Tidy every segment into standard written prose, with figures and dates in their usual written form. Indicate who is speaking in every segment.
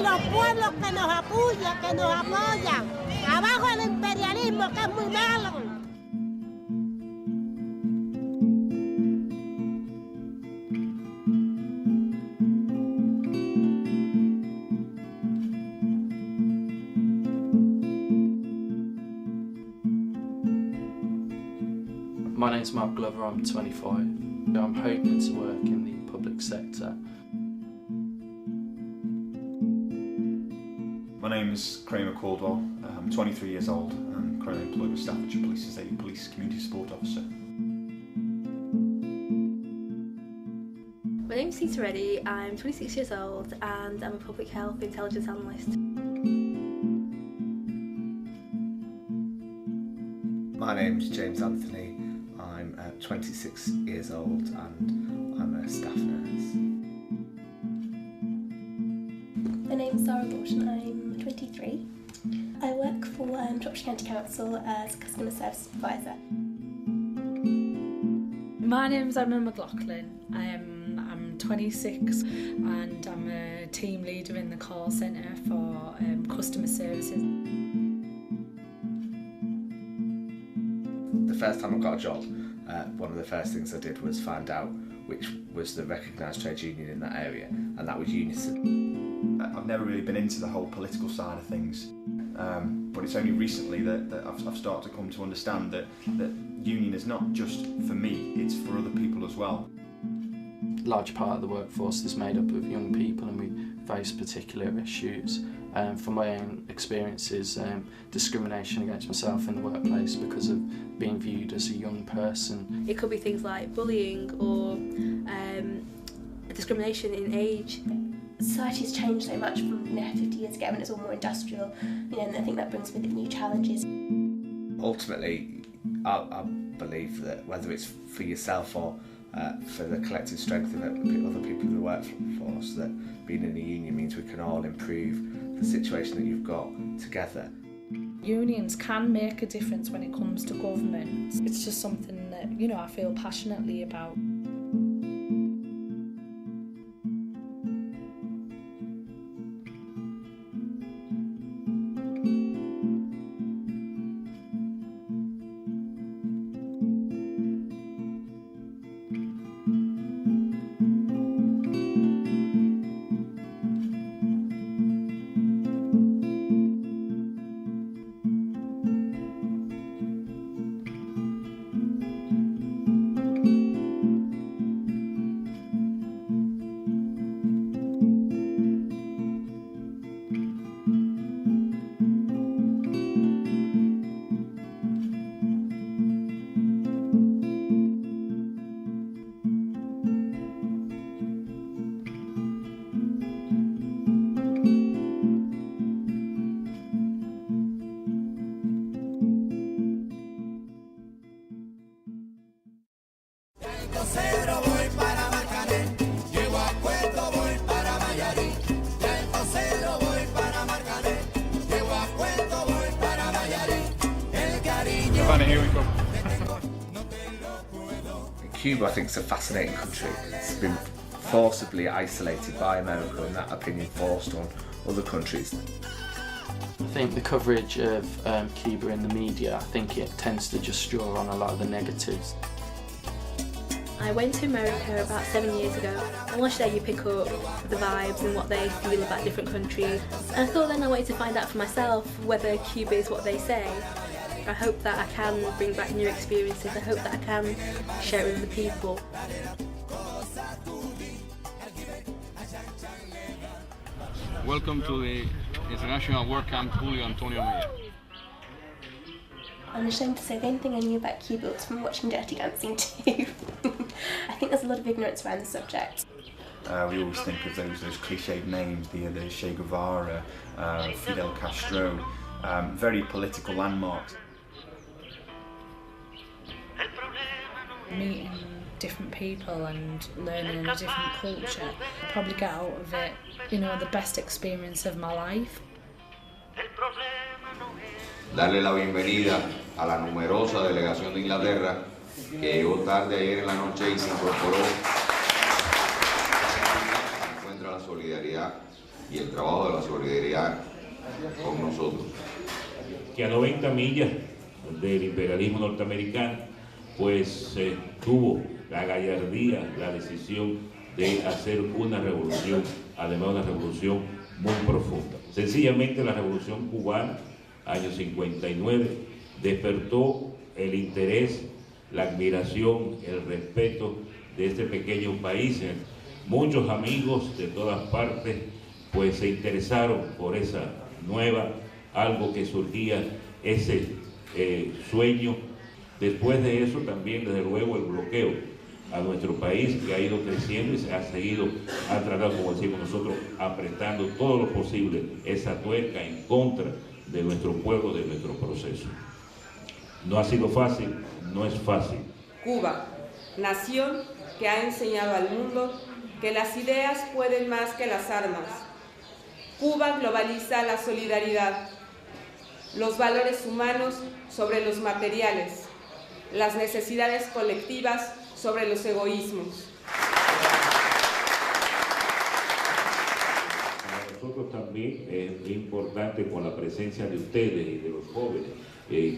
Speaker 1: Los pueblos que nos apoyan. Abajo el imperialismo, que es muy malo.
Speaker 2: My name's Mark Glover, I'm 25. I'm hoping to work in the public sector.
Speaker 3: My name is Kramer Caldwell. I'm 23 years old and currently employed with Staffordshire Police as a police community support officer.
Speaker 4: My name's Sita Reddy, I'm 26 years old and I'm a public health intelligence analyst.
Speaker 5: My name's James Anthony, I'm 26 years old and I'm a staff nurse.
Speaker 6: My name's Sarah Lawson, I'm 23. I work for Shropshire County Council as a customer service advisor.
Speaker 7: My name's Emma McLaughlin. I'm 26 and I'm a team leader in the call centre for customer services.
Speaker 5: The first time I got a job, one of the first things I did was find out which was the recognised trade union in that area, and that was UNISON.
Speaker 3: I've never really been into the whole political side of things, but it's only recently that I've started to come to understand that union is not just for me, it's for other people as well.
Speaker 2: A large part of the workforce is made up of young people and we face particular issues. From my own experiences, discrimination against myself in the workplace because of being viewed as a young person.
Speaker 4: It could be things like bullying or discrimination in age.
Speaker 6: Society's changed so much from 50 years ago when it's all more industrial, and I think that brings with it new challenges.
Speaker 5: Ultimately, I believe that whether it's for yourself or for the collective strength of other people in the workforce, that being in a union means we can all improve the situation that you've got together.
Speaker 7: Unions can make a difference when it comes to government. It's just something that, I feel passionately about.
Speaker 3: Here we go.
Speaker 5: Cuba, I think, is a fascinating country. It's been forcibly isolated by America, and that opinion forced on other countries.
Speaker 2: I think the coverage of Cuba in the media, I think it tends to just draw on a lot of the negatives.
Speaker 4: I went to America about 7 years ago, and once you're there you pick up the vibes and what they feel about different countries. And I thought then I wanted to find out for myself whether Cuba is what they say. I hope that I can bring back new experiences, I hope that I can share it with the people.
Speaker 8: Welcome to the International Work Camp Julio Antonio Meyer.
Speaker 6: I'm ashamed to say the only thing I knew about Cuba was from watching Dirty Dancing too. I think there's a lot of ignorance around the subject.
Speaker 3: We always think of those cliched names, the Che Guevara, Fidel Castro, very political landmarks.
Speaker 7: Meeting different people and learning a different culture. I'll probably get out of it, you know, the best experience of my life.
Speaker 9: Darle la bienvenida a la numerosa delegación de Inglaterra que llegó tarde ayer en la noche y se incorporó. Encuentra la solidaridad y el trabajo de la solidaridad con nosotros.
Speaker 10: Que a 90 millas del imperialismo norteamericano, pues tuvo la gallardía, la decisión de hacer una revolución, además una revolución muy profunda. Sencillamente la revolución cubana, año 59, despertó el interés, la admiración, el respeto de este pequeño país. Muchos amigos de todas partes pues se interesaron por esa nueva, algo que surgía, ese sueño. Después de eso también, desde luego, el bloqueo a nuestro país, que ha ido creciendo y se ha seguido, ha tratado, como decimos nosotros, apretando todo lo posible esa tuerca en contra de nuestro pueblo, de nuestro proceso. No ha sido fácil, no es fácil.
Speaker 11: Cuba, nación que ha enseñado al mundo que las ideas pueden más que las armas. Cuba globaliza la solidaridad, los valores humanos sobre los materiales, las necesidades colectivas sobre los egoísmos.
Speaker 10: Para nosotros también es muy importante con la presencia de ustedes y de los jóvenes.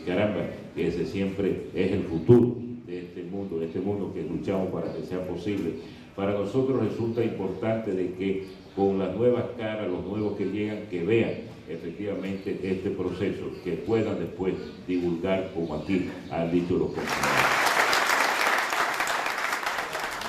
Speaker 10: Caramba, que ese siempre es el futuro de este mundo que luchamos para que sea posible. Para nosotros resulta importante de que con las nuevas caras, los nuevos que llegan, que vean efectivamente este proceso, que puedan después divulgar, como aquí han dicho los compañeros.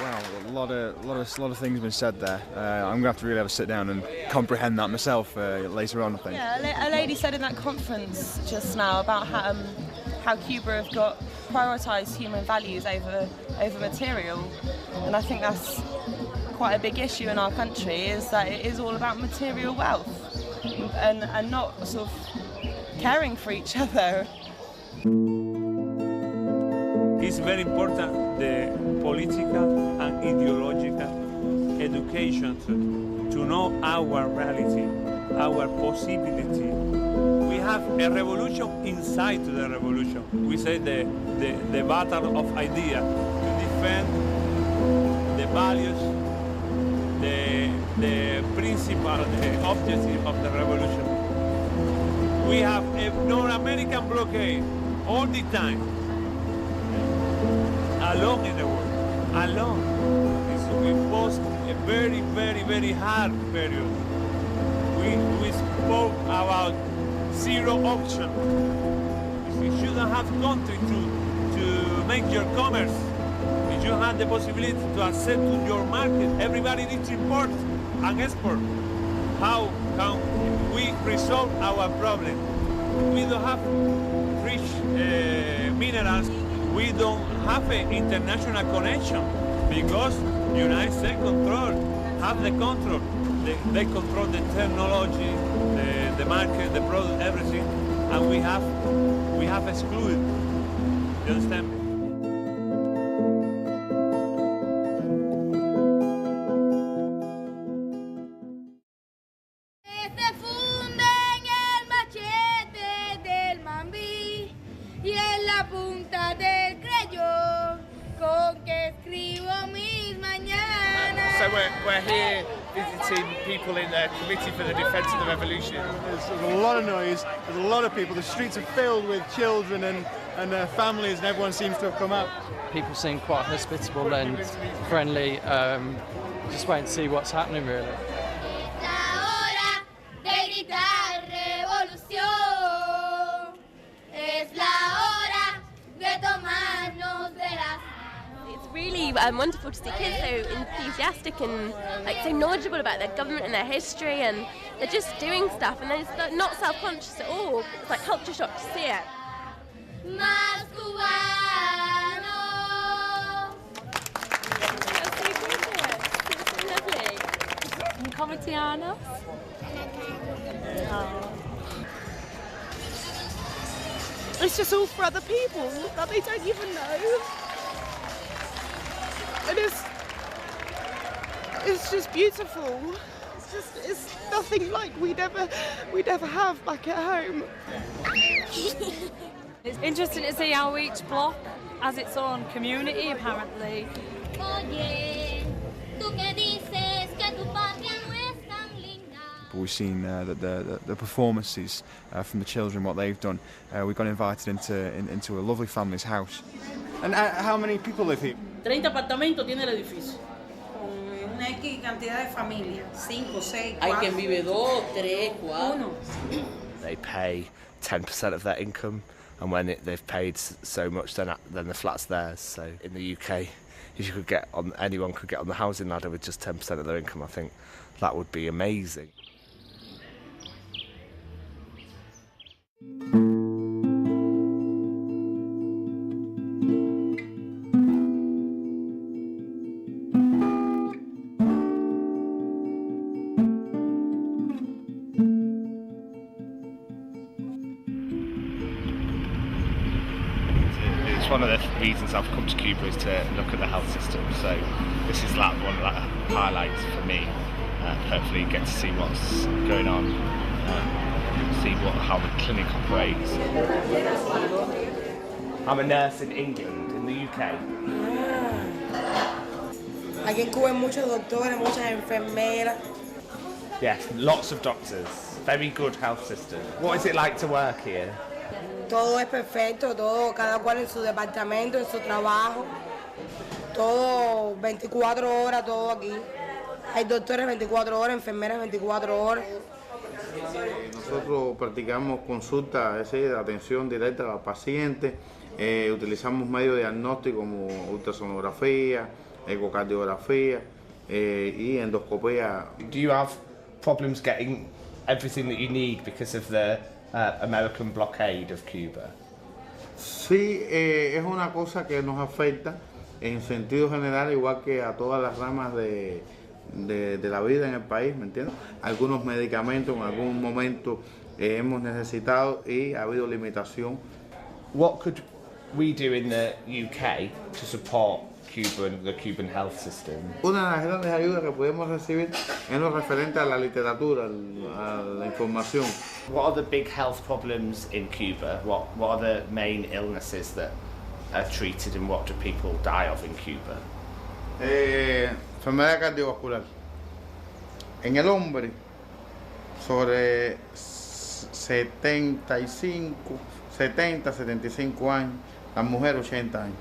Speaker 3: Wow, a lot of things have been said there. I'm going to have to really have a sit down and comprehend that myself later on, I think.
Speaker 12: Yeah, a lady said in that conference just now about how Cuba have got prioritised human values over material, and I think that's quite a big issue in our country, is that it is all about material wealth and not sort of caring for each other.
Speaker 13: It's very important, the political and ideological education to know our reality, our possibility. We have a revolution inside the revolution. We say the battle of ideas to defend the values, the principle, the objective of the revolution. We have a non-American blockade all the time, alone in the world, alone. We posed a very, very, very hard period. We spoke about zero option. You shouldn't have country to make your commerce. If you have the possibility to accept to your market, everybody needs to import and export. How can we resolve our problem? We don't have rich minerals. We don't have an international connection because United States have the control. They control the technology, the market, the product, everything, and we have excluded. You understand me?
Speaker 14: So we're here visiting people in the Committee for the Defence of the Revolution.
Speaker 15: There's a lot of noise, there's a lot of people, the streets are filled with children and their families, and everyone seems to have come out.
Speaker 16: People seem quite hospitable and friendly, just wait and see what's happening really.
Speaker 17: Really wonderful to see kids so enthusiastic and so knowledgeable about their government and their history, and they're just doing stuff and they're just not self-conscious at all. It's like culture shock to see it. Más cubano. So lovely.
Speaker 18: Come Tiana.
Speaker 12: It's just all for other people that they don't even know. and it's just beautiful. It's nothing like we'd ever have back at home.
Speaker 18: It's interesting to see how each block has its own community, apparently.
Speaker 3: But we've seen the performances from the children, what they've done. We got invited into a lovely family's house. And how many people live here?
Speaker 19: 30 apartamentos tiene el edificio. Con una X cantidad de familias, 5, 6, 4. Hay quien vive 2, 3, 4.
Speaker 5: They pay 10% of their income, and when they've paid so much, then the flat's theirs. So in the UK, if you could anyone could get on the housing ladder with just 10% of their income, I think that would be amazing. One of the reasons I've come to Cuba is to look at the health system, so this is like one of the highlights for me. Hopefully get to see what's going on, see how the clinic operates. I'm a nurse in England, in the UK.
Speaker 19: Aquí en Cuba hay muchos doctores, muchas enfermeras.
Speaker 5: Yes, lots of doctors, very good health system. What is it like to work here?
Speaker 19: Todo es perfecto, todo, cada cual en su departamento, en su trabajo, todo 24 horas, todo aquí. Hay doctores 24 horas, enfermeras 24 horas.
Speaker 20: Nosotros practicamos consulta, es decir, atención directa a los pacientes, utilizamos medios de diagnóstico como ultrasonografía, ecocardiografía y endoscopía.
Speaker 5: Do you have problems getting everything that you need because of the American blockade of Cuba?
Speaker 20: Sí, es una cosa que nos afecta en sentido general, igual que a todas las ramas de la vida en el país, ¿me entiendes? Algunos medicamentos en algún momento hemos necesitado y ha habido limitación.
Speaker 5: What could we do in the UK to support Cuba and the Cuban health system?
Speaker 20: Una de las grandes ayudas que podemos recibir es lo referente a la literatura, a la información.
Speaker 5: What are the big health problems in Cuba? What are the main illnesses that are treated, and what do people die of in Cuba?
Speaker 20: Enfermedad cardiovascular. En el hombre, sobre 70-75 años, la mujer 80 años.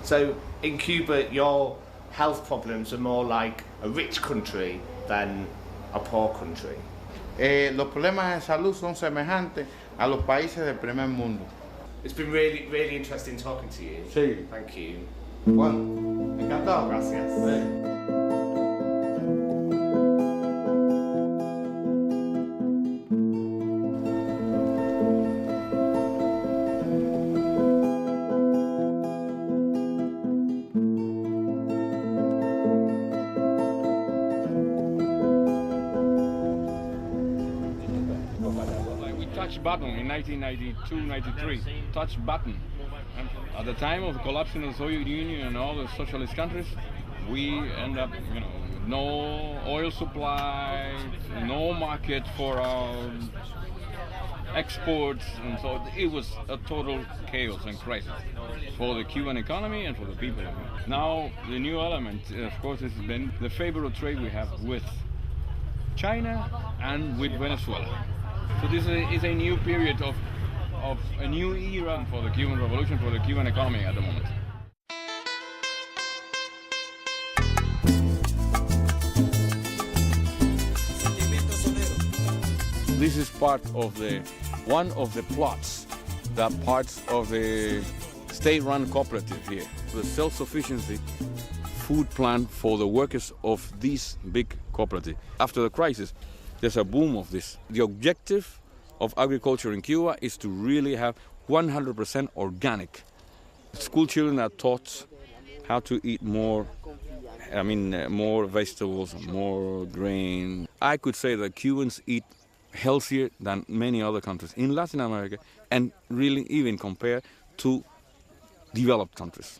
Speaker 5: So in Cuba, your health problems are more like a rich country than a poor country.
Speaker 20: Los problemas de salud son semejantes a los países del primer mundo.
Speaker 5: It's been really, really interesting talking to you.
Speaker 20: Sí.
Speaker 5: Thank you.
Speaker 20: Bueno, encantado.
Speaker 5: Gracias.
Speaker 8: Button in 1992-93, touch button. And at the time of the collapse of the Soviet Union and all the socialist countries, we end up, with no oil supply, no market for our exports, and so it was a total chaos and crisis for the Cuban economy and for the people. Now the new element, of course, has been the favorable trade we have with China and with Venezuela. So this is a new period of a new era for the Cuban Revolution, for the Cuban economy at the moment. This is part of one of the plots, that parts of the state-run cooperative here, the self-sufficiency food plan for the workers of this big cooperative. After the crisis, there's a boom of this. The objective of agriculture in Cuba is to really have 100% organic. School children are taught how to eat more vegetables, more grain. I could say that Cubans eat healthier than many other countries in Latin America, and really even compared to developed countries.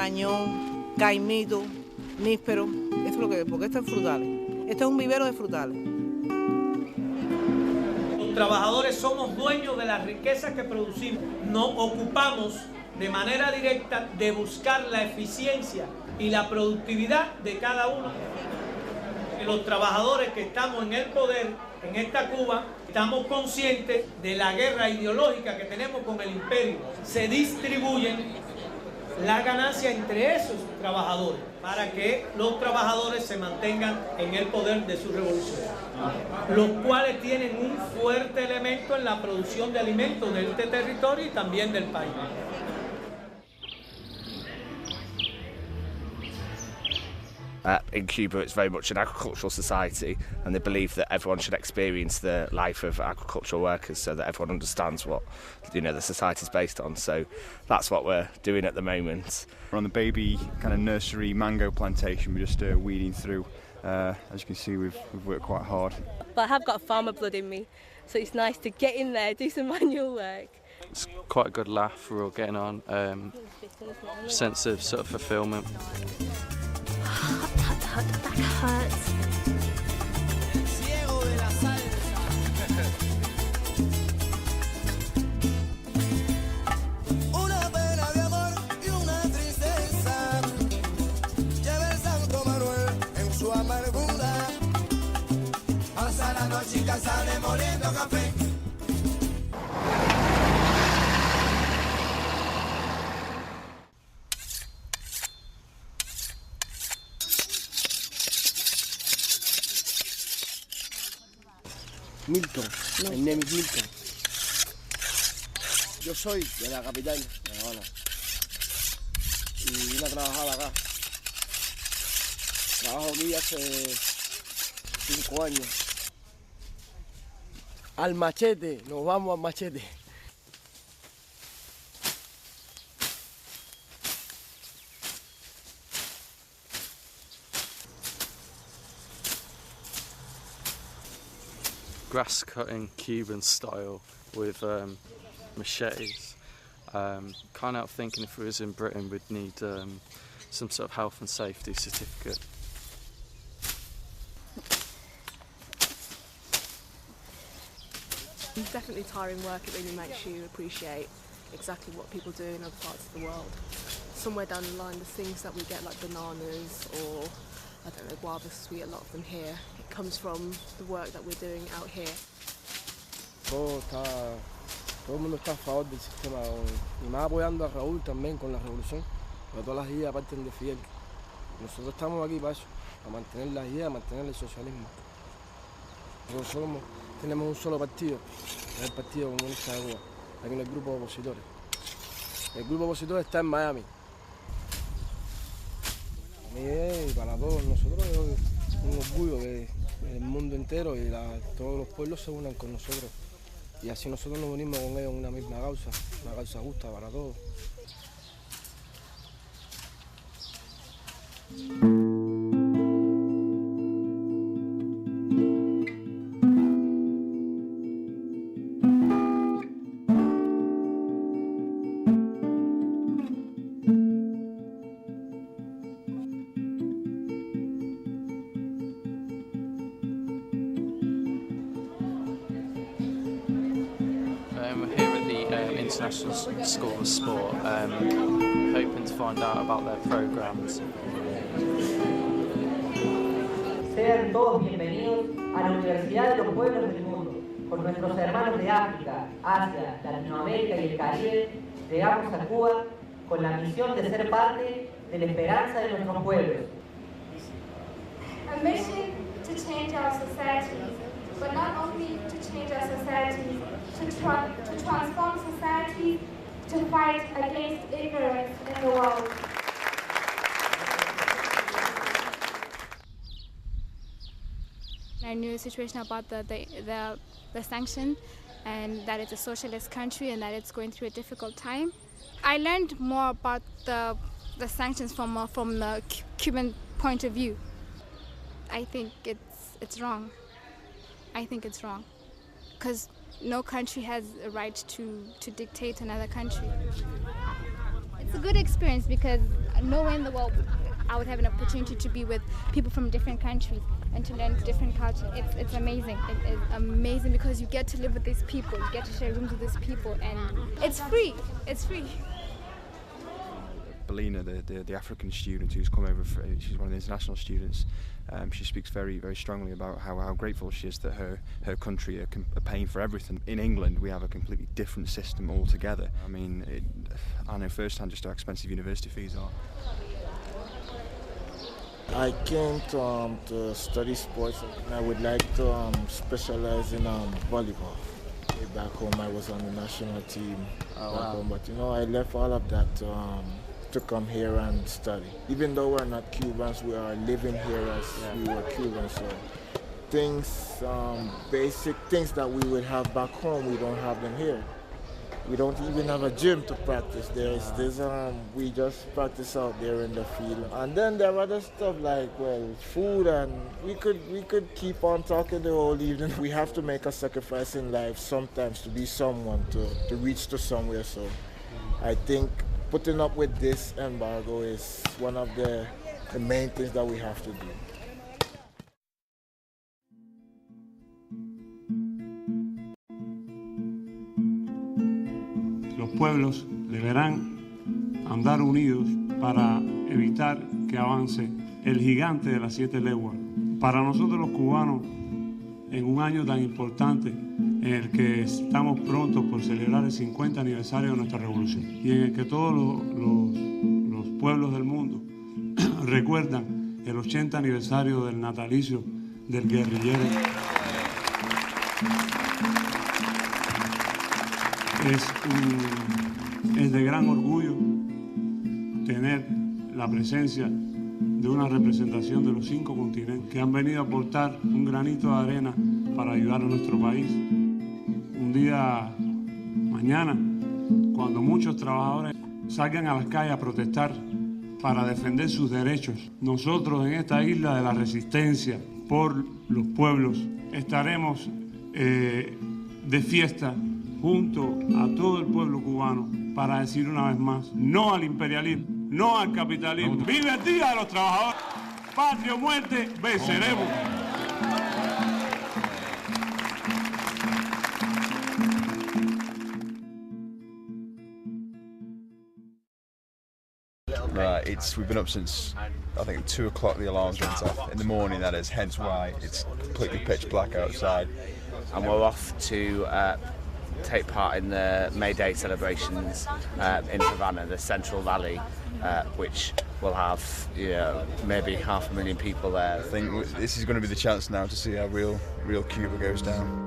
Speaker 21: marañón, caimito, níspero. Eso es lo que es, porque esto es frutales. Esto es un vivero de frutales.
Speaker 22: Los trabajadores somos dueños de las riquezas que producimos. Nos ocupamos de manera directa de buscar la eficiencia y la productividad de cada uno. Los trabajadores que estamos en el poder, en esta Cuba, estamos conscientes de la guerra ideológica que tenemos con el imperio. Se distribuyen las ganancias entre esos trabajadores para que los trabajadores se mantengan en el poder de su revolución, los cuales tienen un fuerte elemento en la producción de alimentos de este territorio y también del país.
Speaker 5: In Cuba, it's very much an agricultural society, and they believe that everyone should experience the life of agricultural workers so that everyone understands what, you know, the society is based on. So that's what we're doing at the moment.
Speaker 3: We're on the baby kind of nursery mango plantation. We're just weeding through. As you can see, we've worked quite hard.
Speaker 23: But I have got farmer blood in me, so it's nice to get in there, do some manual work.
Speaker 2: It's quite a good laugh. We're all getting on. Sense of sort of fulfilment.
Speaker 4: That hurts.
Speaker 24: Una pena de amor y una tristeza lleva el Santo Manuel en su amargura. Pasa la noche y cansada moliendo café.
Speaker 25: Milton, my name is Milton. Yo soy de la capital, de La Habana, y vine a trabajar acá. Trabajo aquí hace 5 años. Al machete, nos vamos al machete.
Speaker 2: Grass cutting Cuban style with machetes. Can't help thinking if we was in Britain we'd need some sort of health and safety certificate.
Speaker 26: It's definitely tiring work. It really makes you appreciate exactly what people do in other parts of the world. Somewhere down the line, the things that we get like bananas or I don't know, guavas, we get a lot of them here. It comes from the work that we're doing out here.
Speaker 25: Todo el mundo está a favor del sistema y más apoyando a Raúl también con la revolución, porque todas las ideas parten de Fidel. Nosotros estamos aquí para eso, para mantener las ideas, mantener el socialismo. Nosotros tenemos un solo partido, que es el Partido Comunista de Cuba, aquí en el grupo de opositores. El grupo opositor está en Miami. Y para todos nosotros es un orgullo que el mundo entero y todos los pueblos se unan con nosotros y así nosotros nos unimos con ellos en una misma causa, una causa justa para todos.
Speaker 2: International School of Sport, hoping to find out about their programs.
Speaker 27: Sean todos bienvenidos a la Universidad de los Pueblos del Mundo. Con nuestros hermanos de África, Asia, Latinoamérica y el Caribe, llegamos a Cuba con la misión de ser parte de la esperanza de nuestros pueblos.
Speaker 28: A mission to change our societies, but not only to change our societies, to transform society, to fight against ignorance in the world.
Speaker 29: I knew the situation about the sanction and that it's a socialist country and that it's going through a difficult time. I learned more about the sanctions from the Cuban point of view. I think it's wrong. I think it's wrong because no country has a right to dictate another country. it's a good experience because nowhere in the world I would have an opportunity to be with people from different countries and to learn different culture. It's amazing. It is amazing because you get to live with these people, you get to share rooms with these people, and it's free. It's free.
Speaker 3: Belina, the African student who's come over, she's one of the international students, she speaks very, very strongly about how grateful she is that her country are paying for everything. In England, we have a completely different system altogether. I mean, I know firsthand just how expensive university fees are.
Speaker 1: I came to study sports, and I would like to specialize in volleyball. Back home, I was on the national team back home, but I left all of that to come here and study. Even though we're not Cubans, we are living here as we were Cubans. So things, basic things that we would have back home, we don't have them here. We don't even have a gym to practice. We just practice out there in the field. And then there are other stuff like, food, and we could keep on talking the whole evening. We have to make a sacrifice in life sometimes to be someone, to reach to somewhere. So I think putting up with this embargo is one of the main things that we have to do.
Speaker 6: Los pueblos deberán andar unidos para evitar que avance el gigante de las 7 leguas. Para nosotros los cubanos, en un año tan importante en el que estamos prontos por celebrar el 50 aniversario de nuestra revolución y en el que todos los pueblos del mundo recuerdan el 80 aniversario del natalicio del guerrillero. Es de gran orgullo tener la presencia de una representación de los 5 continentes que han venido a aportar un granito de arena para ayudar a nuestro país. Un día mañana, cuando muchos trabajadores salgan a las calles a protestar para defender sus derechos, nosotros en esta isla de la resistencia por los pueblos estaremos de fiesta junto a todo el pueblo cubano para decir una vez más no al imperialismo, no al capitalismo. ¡Vive el Día de los Trabajadores! ¡Patria o muerte! ¡Venceremos!
Speaker 3: Right, we've been up since, I think, 2 o'clock the alarms went off. In the morning, that is, hence why it's completely pitch black outside.
Speaker 5: And we're off to take part in the May Day celebrations in Havana, the Central Valley, which will have maybe 500,000 people there.
Speaker 3: I think this is going to be the chance now to see how real Cuba goes down.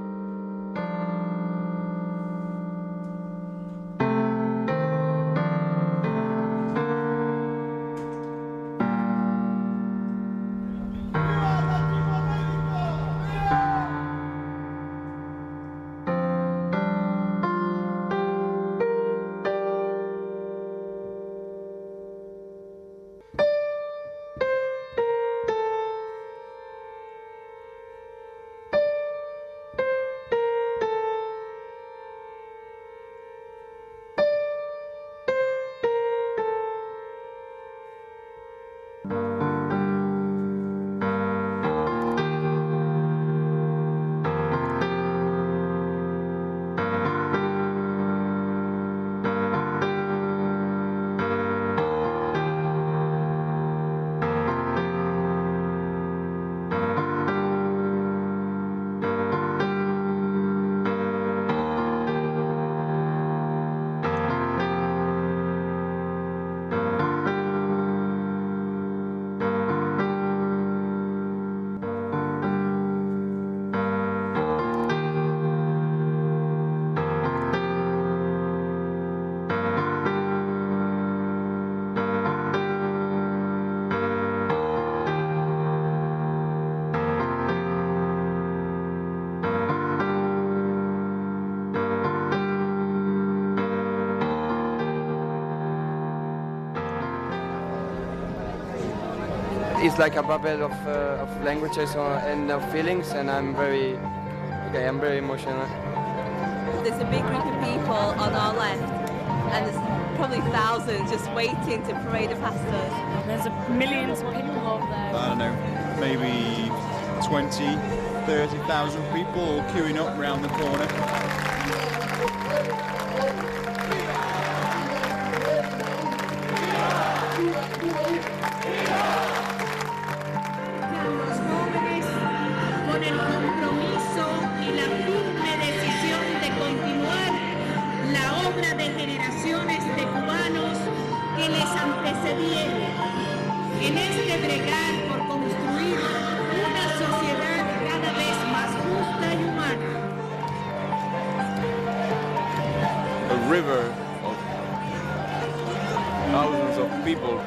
Speaker 7: It's like a babble of languages and of feelings, and I'm very emotional.
Speaker 23: There's a big group of people on our left, and there's probably thousands just waiting to parade past us.
Speaker 18: There's millions of people over there.
Speaker 9: I don't know, maybe 20, 30,000 people all queuing up round the corner.
Speaker 10: Los jóvenes con el compromiso y la firme decisión de continuar la obra de generaciones de cubanos que les antecedieron en este bregar por construir una sociedad cada vez más justa y humana.
Speaker 8: A river of thousands of people,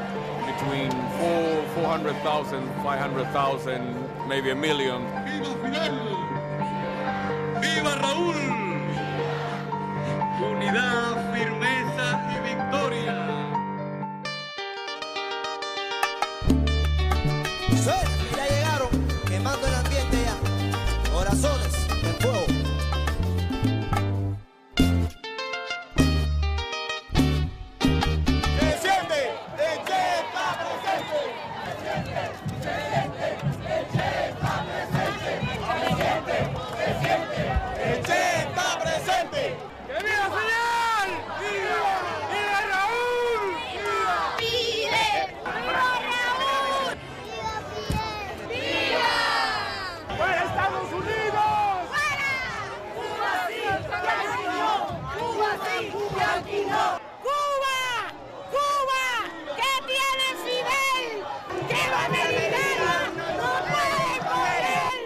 Speaker 8: between 400,000, 500,000, maybe a million.
Speaker 11: ¡Viva Fidel! ¡Viva Raúl! Unidad, firmeza y victoria.
Speaker 12: Ya llegaron, quemando el ambiente ya. Corazones en fuego.
Speaker 11: ¡Se siente! ¡El Che está presente! ¡El Che está presente! ¡Se siente! ¡Se siente! ¡El Che está presente! ¡Que viva Fidel! ¡Viva! ¡Viva Raúl! ¡Viva! ¡Fidel! ¡Viva Raúl! ¡Viva! ¡Fuera Estados Unidos! ¡Fuera! ¡Cuba sí! ¡Y aquí no! ¡Cuba sí! ¡Y aquí no!
Speaker 10: ¡Cuba! ¡Cuba! ¿Qué tiene Fidel? ¡Que la americana no puede con él!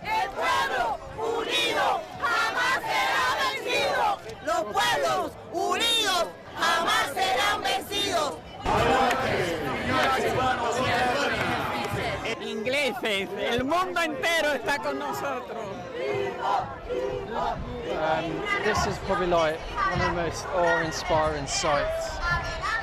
Speaker 10: ¡El pueblo unido jamás será vencido! ¡Los pueblos unidos jamás serán vencidos! Ingleses, el mundo entero está con nosotros.
Speaker 13: This is probably like one of the most awe-inspiring sights,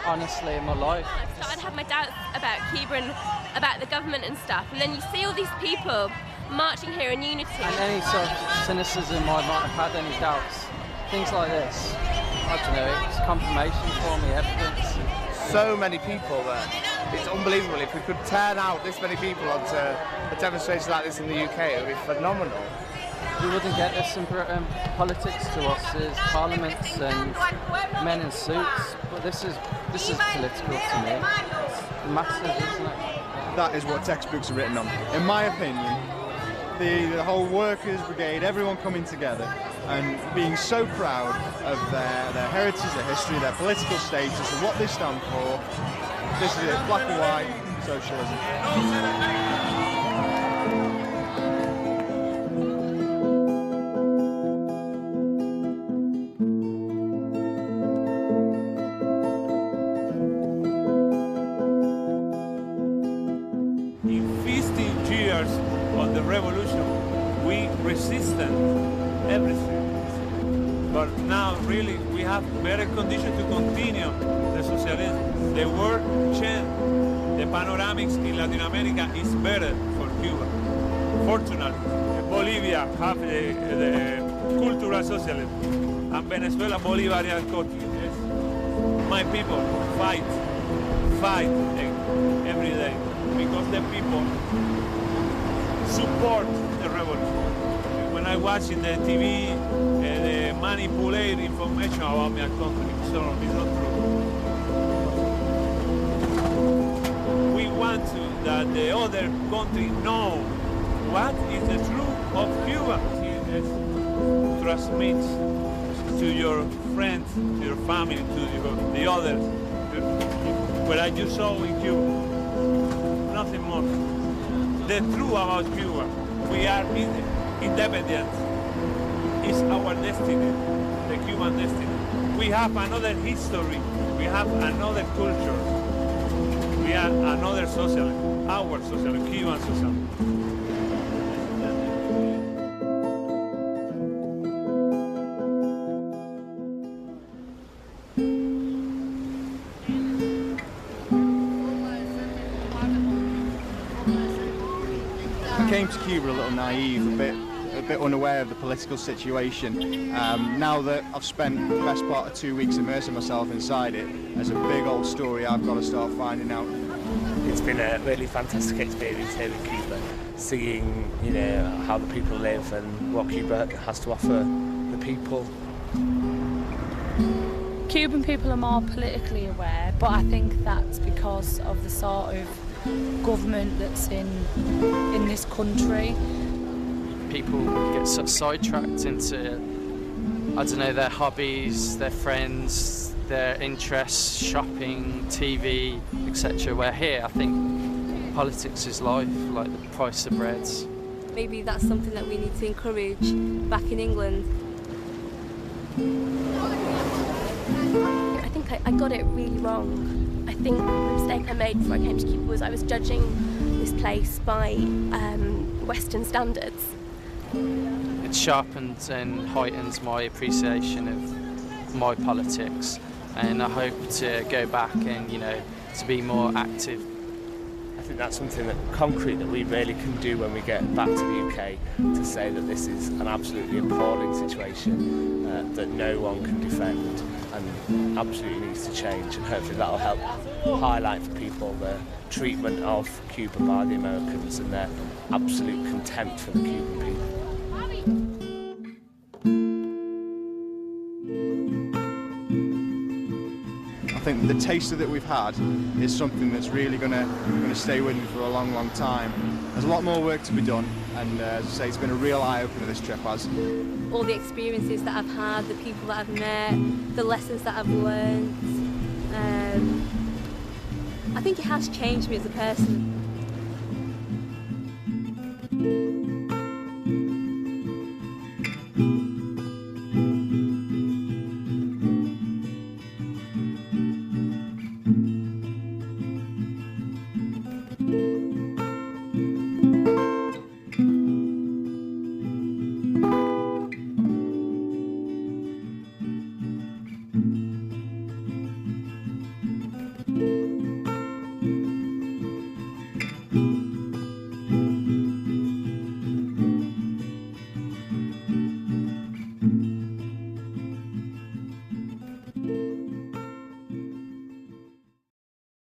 Speaker 13: honestly, in my life.
Speaker 14: I started to have my doubts about Cuba and about the government and stuff, and then you see all these people marching here in unity.
Speaker 13: And any sort of cynicism I might have had, any doubts, things like this, I don't know, it's confirmation for me, evidence.
Speaker 5: So many people there. It's unbelievable. If we could turn out this many people onto a demonstration like this in the UK, it would be phenomenal.
Speaker 13: We wouldn't get this in Britain. Politics to us is parliaments and men in suits, but this is political to me. Massive, isn't it?
Speaker 9: That is what textbooks are written on. In my opinion, the whole workers' brigade, everyone coming together and being so proud of their heritage, their history, their political status and what they stand for. This is it, black and white socialism.
Speaker 22: In 50 years of the revolution, we resisted everything. But now, really, we have better conditions to continue the socialism. The world changed. The panoramics in Latin America is better for Cuba. Fortunately, Bolivia have the cultural socialism, and Venezuela Bolivarian culture. Yes. My people fight every day because the people support the revolution. When I watch in the TV, they manipulate information about my country, so it's not true. We want that the other country know what is the truth of Cuba. Transmit to your friends, to your family, to the others, what you saw in Cuba. Nothing more. The truth about Cuba. We are independent. It's our destiny, the Cuban destiny. We have another history. We have another culture. We are another socialism, our socialism, Cuban socialism.
Speaker 9: I came to Cuba a little naive, a bit unaware of the political situation. Now that I've spent the best part of 2 weeks immersing myself inside it, there's a big old story I've got to start finding out.
Speaker 4: It's been a really fantastic experience here in Cuba, seeing, you know, how the people live and what Cuba has to offer the people.
Speaker 18: Cuban people are more politically aware, but I think that's because of the sort of government that's in this country.
Speaker 2: People get sort of sidetracked into, I don't know, their hobbies, their friends, their interests, shopping, TV, etc. Where here, I think politics is life, like the price of bread.
Speaker 23: Maybe that's something that we need to encourage back in England.
Speaker 14: I think I got it really wrong. I think the mistake I made before I came to Cuba was I was judging this place by Western standards.
Speaker 2: It sharpens and heightens my appreciation of my politics, and I hope to go back and, you know, to be more active.
Speaker 4: I think that's something that concrete that we really can do when we get back to the UK, to say that this is an absolutely appalling situation that no one can defend and absolutely needs to change, and hopefully that'll help highlight for people the treatment of Cuba by the Americans and their absolute contempt for the Cuban people.
Speaker 9: I think the taster that we've had is something that's really going to stay with me for a long, long time. There's a lot more work to be done, and as I say, it's been a real eye-opener, this trip has.
Speaker 23: All the experiences that I've had, the people that I've met, the lessons that I've learned. I think it has changed me as a person.